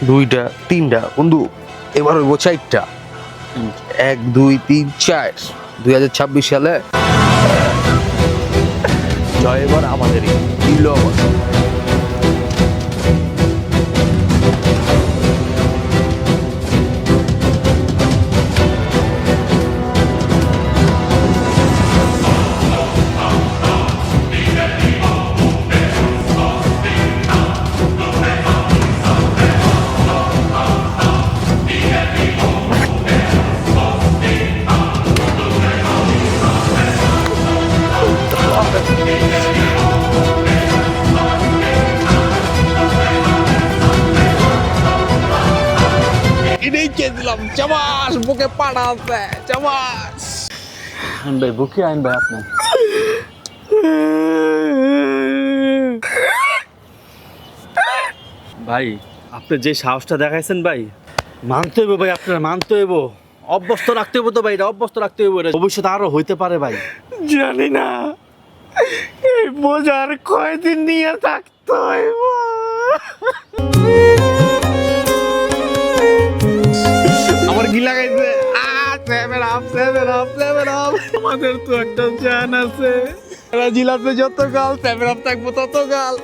দুইটা তিনটা বন্ধু, এবার হইব চারটা। 1 2 3 4 2026 সালে জয় এবার আমাদেরই দিল আবার। এটাই চেয়েছিলাম, চাবাস বুকে পাড়া আছে, চাবাস। আইন ভাই বুকে আইন ভাই আপনি ভাই আপনি যে সাহসটা দেখাইছেন ভাই মানতে হইব ভাই, আপনার মানতে হইব, অভ্যস্ত রাখতে হইব তো ভাই, এটা অভ্যস্ত রাখতে হইব, এটা ভবিষ্যতে আরো হইতে পারে ভাই। জানি না এই বোঝার কয়দিন নিয়ে থাকতে হইব। আমার কি লাগাইছে? আমাদের তো একটা জান আছে, জিলাপে যত গাল 7 আপ থাকবো তত গাল।